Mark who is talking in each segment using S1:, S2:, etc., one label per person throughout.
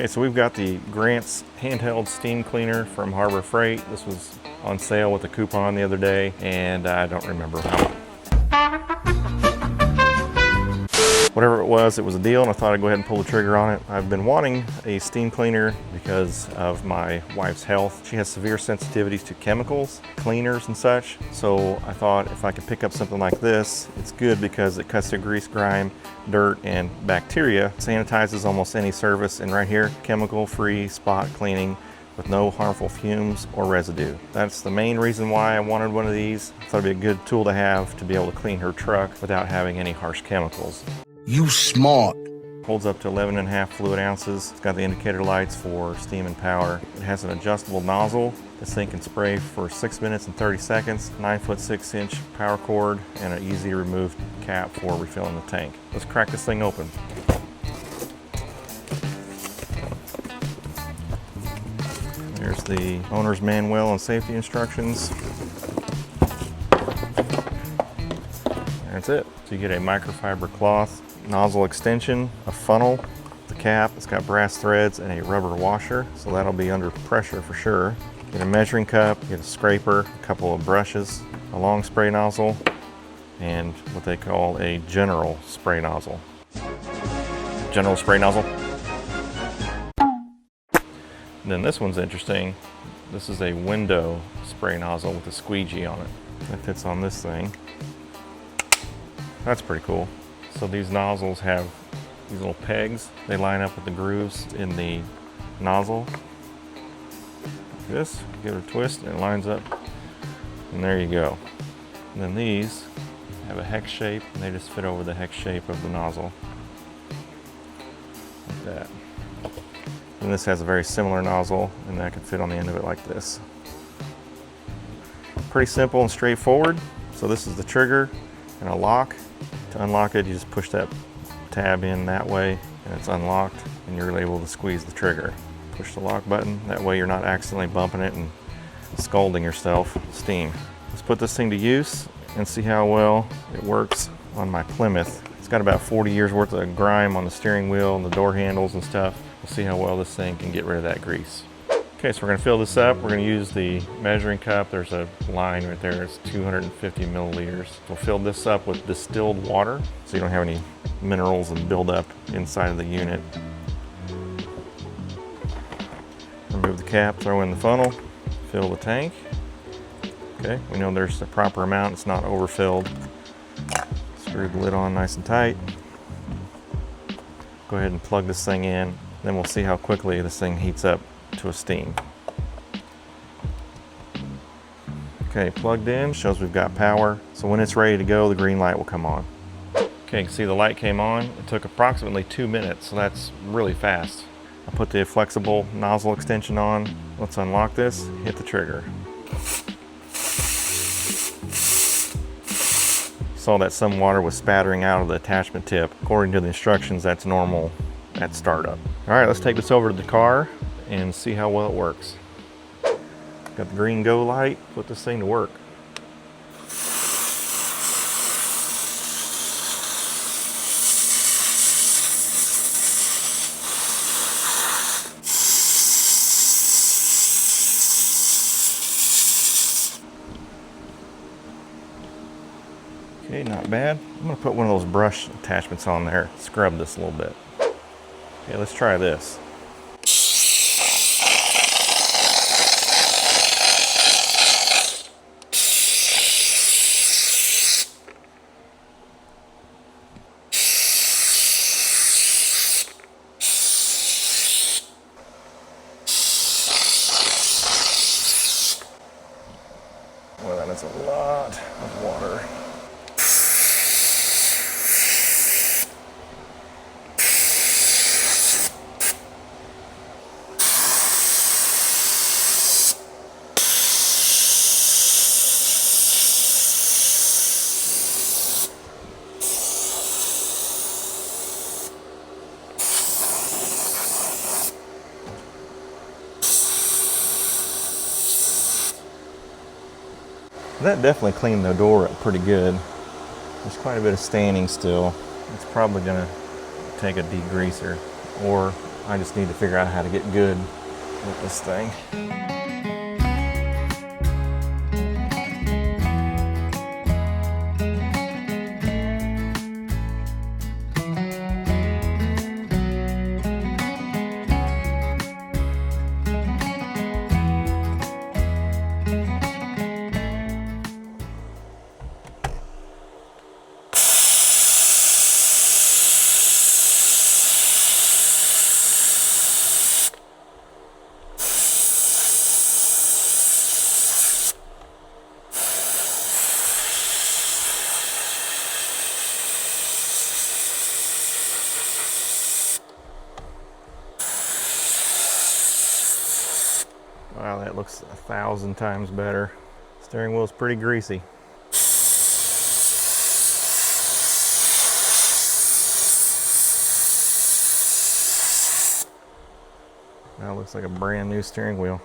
S1: Okay, so we've got the Grant's handheld steam cleaner from Harbor Freight. This was on sale with a coupon the other day, and I don't remember how. Whatever it was a deal, and I thought I'd go ahead and pull the trigger on it. I've been wanting a steam cleaner because of my wife's health. She has severe sensitivities to chemicals, cleaners and such. So I thought if I could pick up something like this, it's good because it cuts through grease, grime, dirt, and bacteria. Sanitizes almost any surface, and right here, chemical-free spot cleaning with no harmful fumes or residue. That's the main reason why I wanted one of these. I thought it'd be a good tool to have to be able to clean her truck without having any harsh chemicals.
S2: You smart.
S1: Holds up to 11.5 fluid ounces. It's got the indicator lights for steam and power. It has an adjustable nozzle. This thing can spray for 6 minutes and 30 seconds, 9-foot 6-inch power cord, and an easy to remove cap for refilling the tank. Let's crack this thing open. There's the owner's manual and safety instructions. That's it. So you get a microfiber cloth, nozzle extension, a funnel, the cap. It's got brass threads and a rubber washer, so that'll be under pressure for sure. Get a measuring cup, get a scraper, a couple of brushes, a long spray nozzle, and what they call a general spray nozzle. General spray nozzle. And then this one's interesting. This is a window spray nozzle with a squeegee on it. That fits on this thing. That's pretty cool. So these nozzles have these little pegs. They line up with the grooves in the nozzle. Like this, give it a twist and it lines up. And there you go. And then these have a hex shape and they just fit over the hex shape of the nozzle. Like that. And this has a very similar nozzle and that can fit on the end of it like this. Pretty simple and straightforward. So this is the trigger and a lock. To unlock it, you just push that tab in that way and it's unlocked and you're able to squeeze the trigger. Push the lock button, that way you're not accidentally bumping it and scalding yourself with steam. Let's put this thing to use and see how well it works on my Plymouth. It's got about 40 years worth of grime on the steering wheel and the door handles and stuff. We'll see how well this thing can get rid of that grease. Okay, so we're gonna fill this up. We're gonna use the measuring cup. There's a line right there, it's 250 milliliters. We'll fill this up with distilled water so you don't have any minerals and buildup inside of the unit. Remove the cap, throw in the funnel, fill the tank. Okay, we know there's the proper amount, it's not overfilled. Screw the lid on nice and tight. Go ahead and plug this thing in, then we'll see how quickly this thing heats up to a steam. Okay, plugged in, shows we've got power. So when it's ready to go, the green light will come on. Okay, you can see the light came on. It took approximately 2 minutes, so that's really fast. I put the flexible nozzle extension on. Let's unlock this, hit the trigger. Saw that some water was spattering out of the attachment tip. According to the instructions, that's normal at startup. All right, let's take this over to the car and see how well it works. Got the green go light, put this thing to work. Okay, not bad. I'm gonna put one of those brush attachments on there, scrub this a little bit. Okay, let's try this. Well, that is a lot of water. That definitely cleaned the door up pretty good. There's quite a bit of staining still. It's probably gonna take a degreaser or I just need to figure out how to get good with this thing. Wow, that looks 1,000 times better. Steering wheel's pretty greasy. Now it looks like a brand new steering wheel.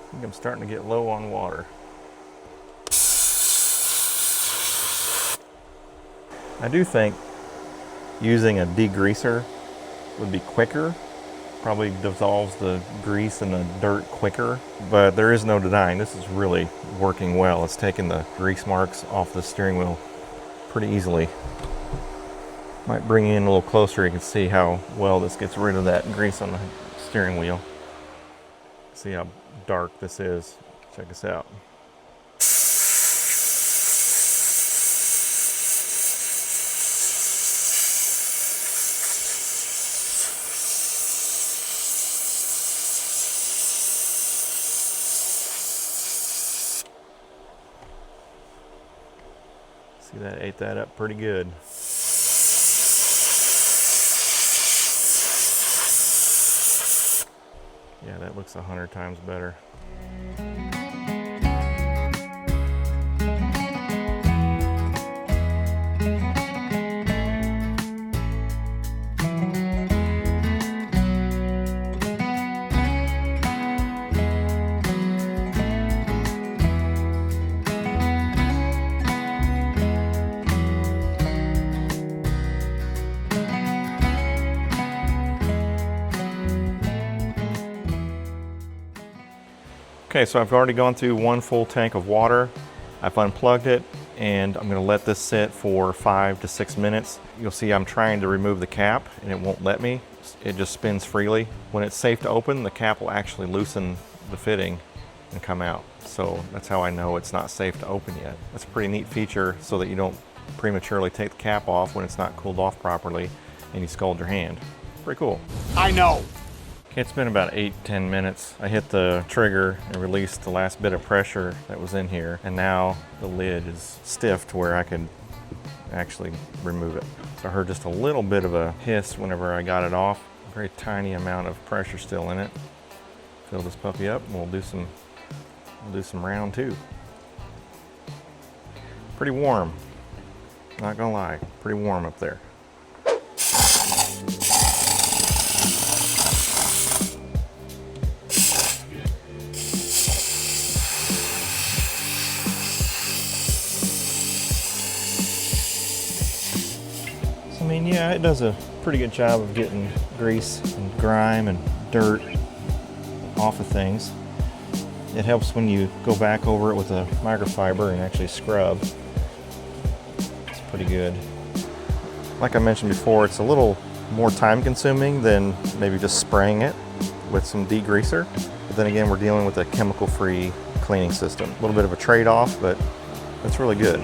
S1: I think I'm starting to get low on water. I do think using a degreaser would be quicker. Probably dissolves the grease and the dirt quicker, but there is no denying this is really working well. It's taking the grease marks off the steering wheel pretty easily. Might bring you in a little closer, you can see how well this gets rid of that grease on the steering wheel. See how dark this is. Check this out. See, that ate that up pretty good. Yeah, that looks 100 times better. Okay, so I've already gone through 1 full tank of water. I've unplugged it and I'm gonna let this sit for 5 to 6 minutes. You'll see I'm trying to remove the cap and it won't let me. It just spins freely. When it's safe to open, the cap will actually loosen the fitting and come out. So that's how I know it's not safe to open yet. That's a pretty neat feature so that you don't prematurely take the cap off when it's not cooled off properly and you scald your hand. Pretty cool.
S2: I know.
S1: Okay, it's been about 8-10 minutes. I hit the trigger and released the last bit of pressure that was in here, and now the lid is stiff to where I can actually remove it. So I heard just a little bit of a hiss whenever I got it off. A very tiny amount of pressure still in it. Fill this puppy up and we'll do some round 2. Pretty warm, not gonna lie, pretty warm up there. I mean, yeah, it does a pretty good job of getting grease and grime and dirt off of things. It helps when you go back over it with a microfiber and actually scrub. It's pretty good. Like I mentioned before, it's a little more time consuming than maybe just spraying it with some degreaser. But then again, we're dealing with a chemical-free cleaning system. A little bit of a trade-off, but it's really good.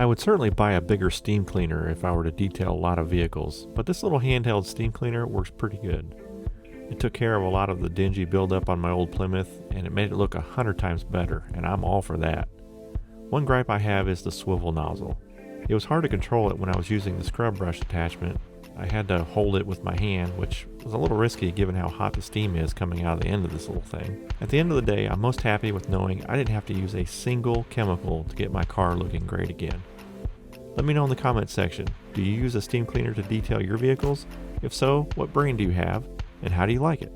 S1: I would certainly buy a bigger steam cleaner if I were to detail a lot of vehicles, but this little handheld steam cleaner works pretty good. It took care of a lot of the dingy buildup on my old Plymouth, and it made it look 100 times better, and I'm all for that. One gripe I have is the swivel nozzle. It was hard to control it when I was using the scrub brush attachment. I had to hold it with my hand, which was a little risky given how hot the steam is coming out of the end of this little thing. At the end of the day, I'm most happy with knowing I didn't have to use a single chemical to get my car looking great again. Let me know in the comments section, do you use a steam cleaner to detail your vehicles? If so, what brand do you have, and how do you like it?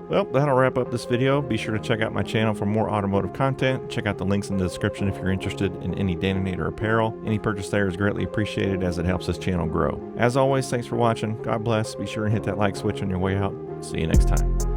S1: Well, that'll wrap up this video. Be sure to check out my channel for more automotive content. Check out the links in the description if you're interested in any Daninator apparel. Any purchase there is greatly appreciated as it helps this channel grow. As always, thanks for watching. God bless. Be sure and hit that like switch on your way out. See you next time.